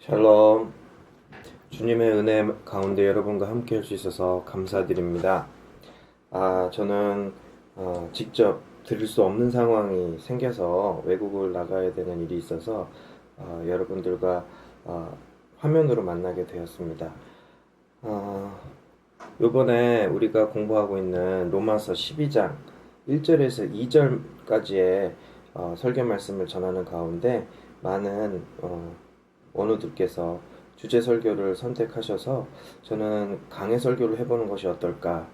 샬롬. 주님의 은혜 가운데 여러분과 함께 할 수 있어서 감사드립니다. 저는 직접 드릴 수 없는 상황이 생겨서 외국을 나가야 되는 일이 있어서 여러분들과 화면으로 만나게 되었습니다. 요번에 우리가 공부하고 있는 로마서 12장 1절에서 2절까지의 설교 말씀을 전하는 가운데 많은 원우들께서 주제 설교를 선택하셔서 저는 강해 설교를 해보는 것이 어떨까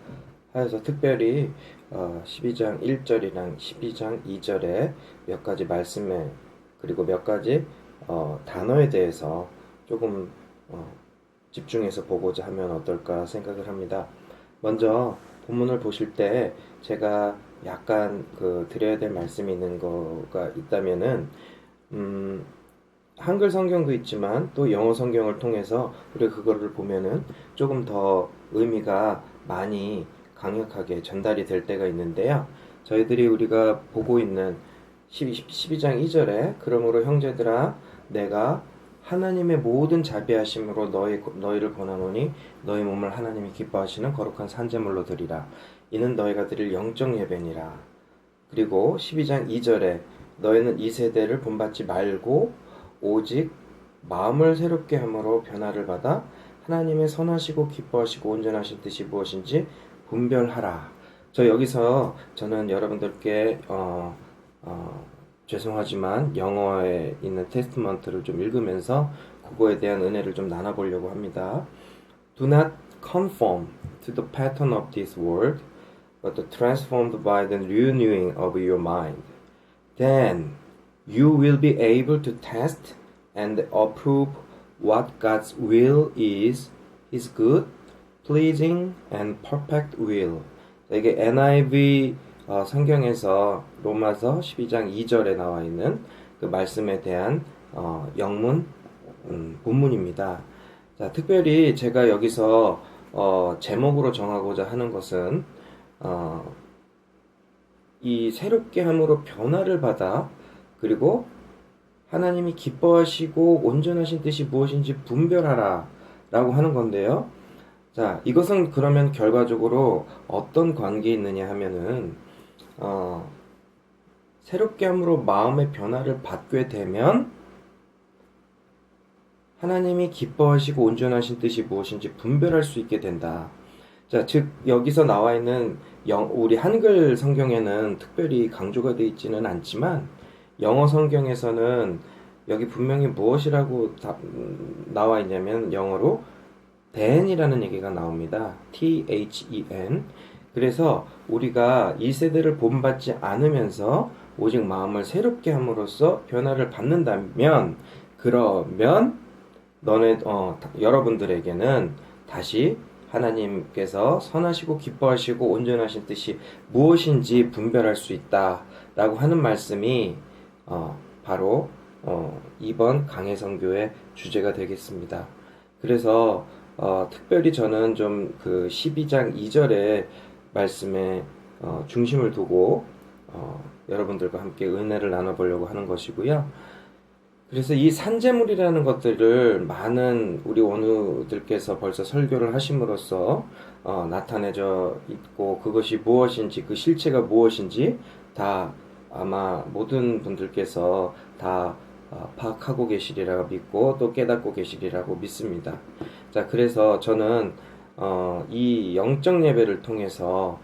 하여서 특별히 12장 1절이랑 12장 2절에 몇 가지 말씀에 그리고 몇 가지 단어에 대해서 조금 집중해서 보고자 하면 어떨까 생각을 합니다. 먼저 본문을 보실 때 제가 약간 드려야 될 말씀이 있는 거가 있다면은 한글 성경도 있지만 또 영어 성경을 통해서 우리가 그거를 보면은 조금 더 의미가 많이 강력하게 전달이 될 때가 있는데요. 저희들이 우리가 보고 있는 12장 2절에 그러므로 형제들아 내가 하나님의 모든 자비하심으로 너희를 권하노니 너희 몸을 하나님이 기뻐하시는 거룩한 산제물로 드리라. 이는 너희가 드릴 영적 예배니라. 그리고 12장 2절에 너희는 이 세대를 본받지 말고 오직 마음을 새롭게 함으로 변화를 받아 하나님의 선하시고 기뻐하시고 온전하신 뜻이 무엇인지 분별하라. 여기서 저는 여러분들께 죄송하지만 영어에 있는 테스트먼트를 좀 읽으면서 그거에 대한 은혜를 좀 나눠보려고 합니다. Do not conform to the pattern of this world, but transformed by the renewing of your mind. Then you will be able to test and approve what God's will is, His good, pleasing, and perfect will. 이게 NIV 성경에서 로마서 12장 2절에 나와 있는 그 말씀에 대한 영문 본문입니다. 자, 특별히 제가 여기서 제목으로 정하고자 하는 것은 이 새롭게 함으로 변화를 받아 그리고 하나님이 기뻐하시고 온전하신 뜻이 무엇인지 분별하라 라고 하는 건데요. 자, 이것은 그러면 결과적으로 어떤 관계에 있느냐 하면은 새롭게 함으로 마음의 변화를 받게 되면 하나님이 기뻐하시고 온전하신 뜻이 무엇인지 분별할 수 있게 된다. 자, 즉 여기서 나와 있는 우리 한글 성경에는 특별히 강조가 되어 있지는 않지만 영어 성경에서는 여기 분명히 무엇이라고 나와 있냐면 영어로 then이라는 얘기가 나옵니다. THEN. 그래서 우리가 이 세대를 본받지 않으면서 오직 마음을 새롭게 함으로써 변화를 받는다면 그러면 여러분들에게는 다시 하나님께서 선하시고 기뻐하시고 온전하신 뜻이 무엇인지 분별할 수 있다라고 하는 말씀이 바로 이번 강해 선교의 주제가 되겠습니다. 그래서 특별히 저는 좀 그 12장 2절의 말씀에 중심을 두고 여러분들과 함께 은혜를 나눠보려고 하는 것이고요. 그래서 이 산제물이라는 것들을 많은 우리 원우들께서 벌써 설교를 하심으로써 나타내져 있고 그것이 무엇인지 그 실체가 무엇인지 다 아마 모든 분들께서 다 파악하고 계시리라고 믿고 또 깨닫고 계시리라고 믿습니다. 자, 그래서 저는 이 영적 예배를 통해서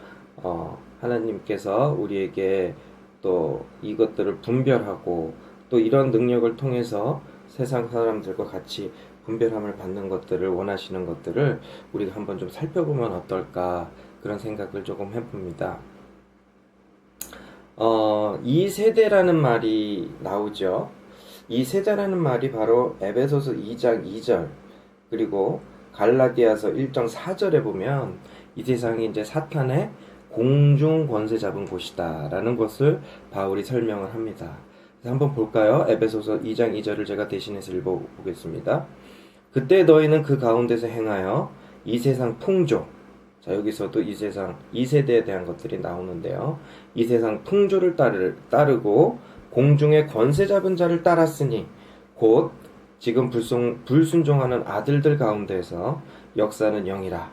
하나님께서 우리에게 또 이것들을 분별하고 또 이런 능력을 통해서 세상 사람들과 같이 분별함을 받는 것들을 원하시는 것들을 우리가 한번 좀 살펴보면 어떨까 그런 생각을 조금 해봅니다. 이 세대라는 말이 나오죠. 이 세대라는 말이 바로 에베소서 2장 2절 그리고 갈라디아서 1장 4절에 보면 이 세상이 이제 사탄의 공중 권세 잡은 곳이다 라는 것을 바울이 설명을 합니다. 그래서 한번 볼까요? 에베소서 2장 2절을 제가 대신해서 읽어보겠습니다. 그때 너희는 그 가운데서 행하여 이 세상 풍조, 자, 여기서도 이 세대에 대한 것들이 나오는데요. 이 세상 풍조를 따르고 공중의 권세 잡은 자를 따랐으니 곧 지금 불순종하는 아들들 가운데서 역사는 영이라.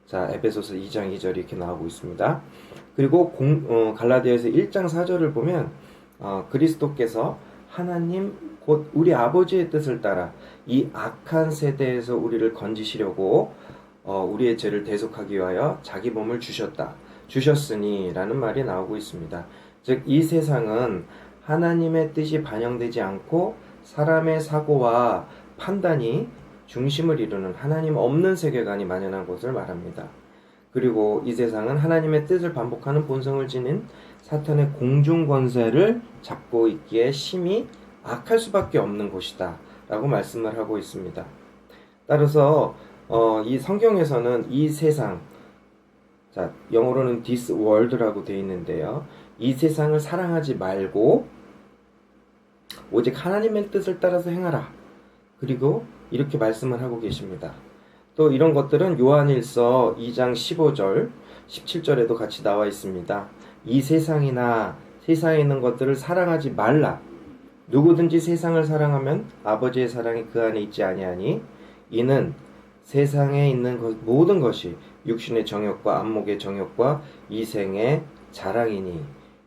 자, 에베소서 2장 2절이 이렇게 나오고 있습니다. 그리고 갈라디아에서 1장 4절을 보면 그리스도께서 하나님 곧 우리 아버지의 뜻을 따라 이 악한 세대에서 우리를 건지시려고 우리의 죄를 대속하기 위하여 자기 몸을 주셨으니 라는 말이 나오고 있습니다. 즉 이 세상은 하나님의 뜻이 반영되지 않고 사람의 사고와 판단이 중심을 이루는 하나님 없는 세계관이 만연한 것을 말합니다. 그리고 이 세상은 하나님의 뜻을 반복하는 본성을 지닌 사탄의 공중 권세를 잡고 있기에 심히 악할 수밖에 없는 곳이다 라고 말씀을 하고 있습니다. 따라서 이 성경에서는 이 세상, 자, 영어로는 this world라고 되어 있는데요. 이 세상을 사랑하지 말고 오직 하나님의 뜻을 따라서 행하라. 그리고 이렇게 말씀을 하고 계십니다. 또 이런 것들은 요한일서 2장 15절, 17절에도 같이 나와 있습니다. 이 세상이나 세상에 있는 것들을 사랑하지 말라. 누구든지 세상을 사랑하면 아버지의 사랑이 그 안에 있지 아니하니 이는 세상에 있는 모든 것이 육신의 정욕과 안목의 정욕과 이생의 자랑이니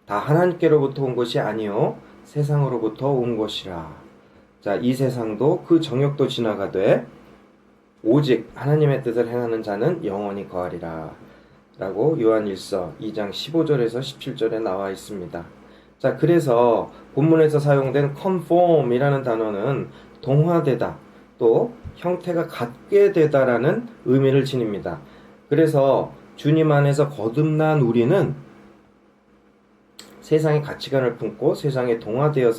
다 하나님께로부터 온 것이 아니요 세상으로부터 온 것이라. 자, 이 세상도 그 정욕도 지나가되 오직 하나님의 뜻을 행하는 자는 영원히 거하리라 라고 요한일서 2장 15절에서 17절에 나와 있습니다. 자, 그래서 본문에서 사용된 conform이라는 단어는 동화되다, 또 형태가 같게 되다라는 의미를 지닙니다. 그래서 주님 안에서 거듭난 우리는 세상의 가치관을 품고 세상에 동화되어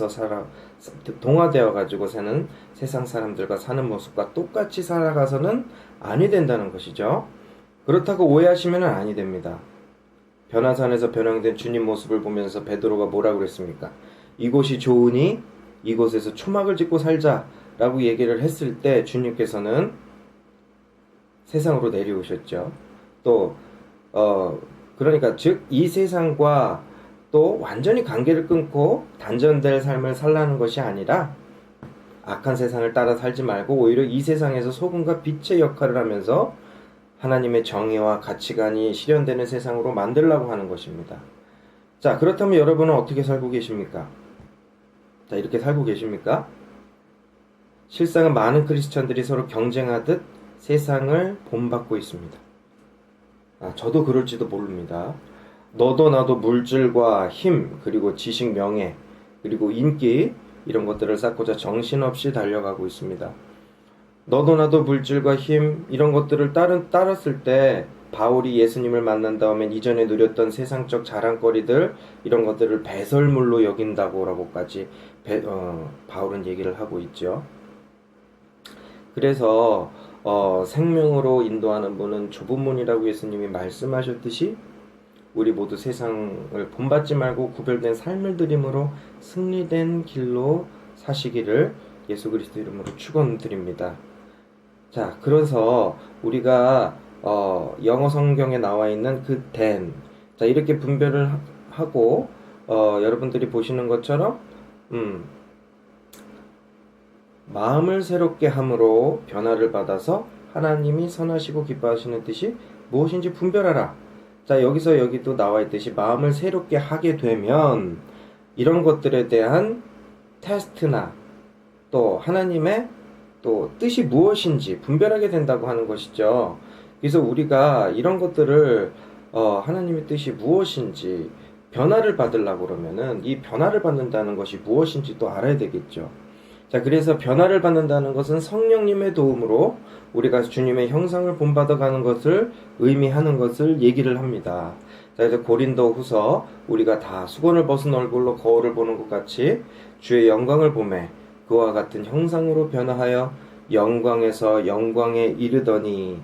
가지고 사는 세상 사람들과 사는 모습과 똑같이 살아가서는 아니 된다는 것이죠. 그렇다고 오해하시면 아니 됩니다. 변화산에서 변형된 주님 모습을 보면서 베드로가 뭐라고 그랬습니까? 이곳이 좋으니 이곳에서 초막을 짓고 살자라고 얘기를 했을 때 주님께서는 세상으로 내려오셨죠. 또 그러니까 즉 이 세상과 또 완전히 관계를 끊고 단전될 삶을 살라는 것이 아니라 악한 세상을 따라 살지 말고 오히려 이 세상에서 소금과 빛의 역할을 하면서 하나님의 정의와 가치관이 실현되는 세상으로 만들려고 하는 것입니다. 자, 그렇다면 여러분은 어떻게 살고 계십니까? 자, 이렇게 살고 계십니까? 실상은 많은 크리스천들이 서로 경쟁하듯 세상을 본받고 있습니다. 저도 그럴지도 모릅니다. 너도 나도 물질과 힘, 그리고 지식, 명예, 그리고 인기 이런 것들을 쌓고자 정신없이 달려가고 있습니다. 너도 나도 물질과 힘 이런 것들을 따랐을 때 바울이 예수님을 만난 다음엔 이전에 누렸던 세상적 자랑거리들 이런 것들을 배설물로 여긴다고라고까지 바울은 얘기를 하고 있죠. 그래서 생명으로 인도하는 문은 좁은 문이라고 예수님이 말씀하셨듯이 우리 모두 세상을 본받지 말고 구별된 삶을 드림으로 승리된 길로 사시기를 예수 그리스도 이름으로 축원드립니다. 자, 그래서 우리가 영어 성경에 나와 있는 그 then, 자, 이렇게 분별을 하고 여러분들이 보시는 것처럼 마음을 새롭게 함으로 변화를 받아서 하나님이 선하시고 기뻐하시는 뜻이 무엇인지 분별하라. 자, 여기도 나와 있듯이 마음을 새롭게 하게 되면 이런 것들에 대한 테스트나 또 하나님의 또 뜻이 무엇인지 분별하게 된다고 하는 것이죠. 그래서 우리가 이런 것들을 하나님의 뜻이 무엇인지 변화를 받으려고 그러면은 이 변화를 받는다는 것이 무엇인지 또 알아야 되겠죠. 자, 그래서 변화를 받는다는 것은 성령님의 도움으로 우리가 주님의 형상을 본받아가는 것을 의미하는 것을 얘기를 합니다. 자, 이제 고린도 후서 우리가 다 수건을 벗은 얼굴로 거울을 보는 것 같이 주의 영광을 보매 그와 같은 형상으로 변화하여 영광에서 영광에 이르더니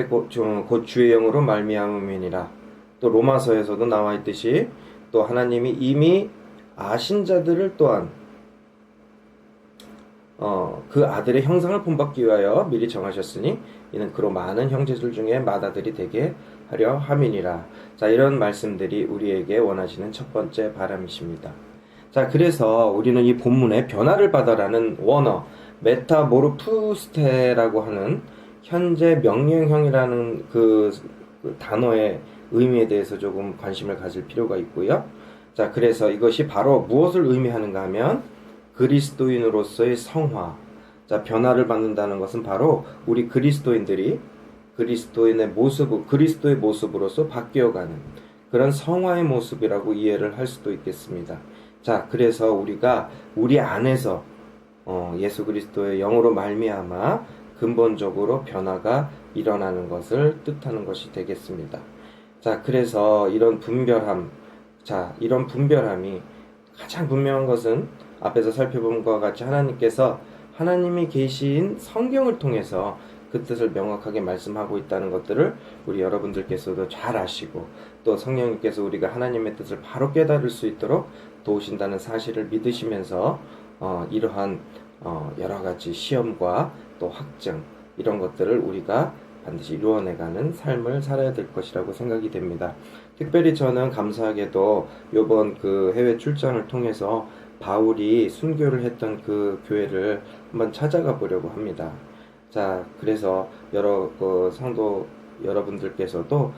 곧 주의 영으로 말미암음이니라. 또 로마서에서도 나와 있듯이 또 하나님이 이미 아신 자들을 또한 그 아들의 형상을 본받기 위하여 미리 정하셨으니 이는 그로 많은 형제들 중에 맏아들이 되게 하려 함이니라. 자, 이런 말씀들이 우리에게 원하시는 첫 번째 바람이십니다. 자, 그래서 우리는 이 본문에 변화를 받아라는 원어, 메타모르푸스테라고 하는 현재 명령형이라는 그 단어의 의미에 대해서 조금 관심을 가질 필요가 있고요. 자, 그래서 이것이 바로 무엇을 의미하는가 하면 그리스도인으로서의 성화. 자, 변화를 받는다는 것은 바로 우리 그리스도인들이 그리스도인의 모습, 그리스도의 모습으로서 바뀌어가는 그런 성화의 모습이라고 이해를 할 수도 있겠습니다. 자, 그래서 우리가 우리 안에서 예수 그리스도의 영으로 말미암아 근본적으로 변화가 일어나는 것을 뜻하는 것이 되겠습니다. 자, 그래서 이런 분별함이 가장 분명한 것은 앞에서 살펴본 것과 같이 하나님이 계신 성경을 통해서 그 뜻을 명확하게 말씀하고 있다는 것들을 우리 여러분들께서도 잘 아시고, 또 성령님께서 우리가 하나님의 뜻을 바로 깨달을 수 있도록 도우신다는 사실을 믿으시면서 이러한 여러 가지 시험과 또 확증, 이런 것들을 우리가 반드시 이루어내가는 삶을 살아야 될 것이라고 생각이 됩니다. 특별히 저는 감사하게도 이번 그 해외 출장을 통해서 바울이 순교를 했던 그 교회를 한번 찾아가 보려고 합니다. 자, 그래서 여러 성도 여러분들께서도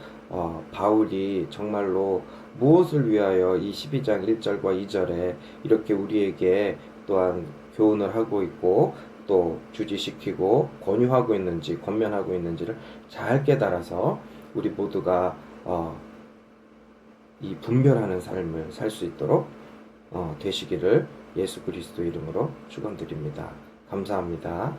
바울이 정말로 무엇을 위하여 이 12장 1절과 2절에 이렇게 우리에게 또한 교훈을 하고 있고 또 주지시키고 권유하고 있는지, 권면하고 있는지를 잘 깨달아서 우리 모두가 이 분별하는 삶을 살 수 있도록 되시기를 예수 그리스도 이름으로 축원드립니다. 감사합니다.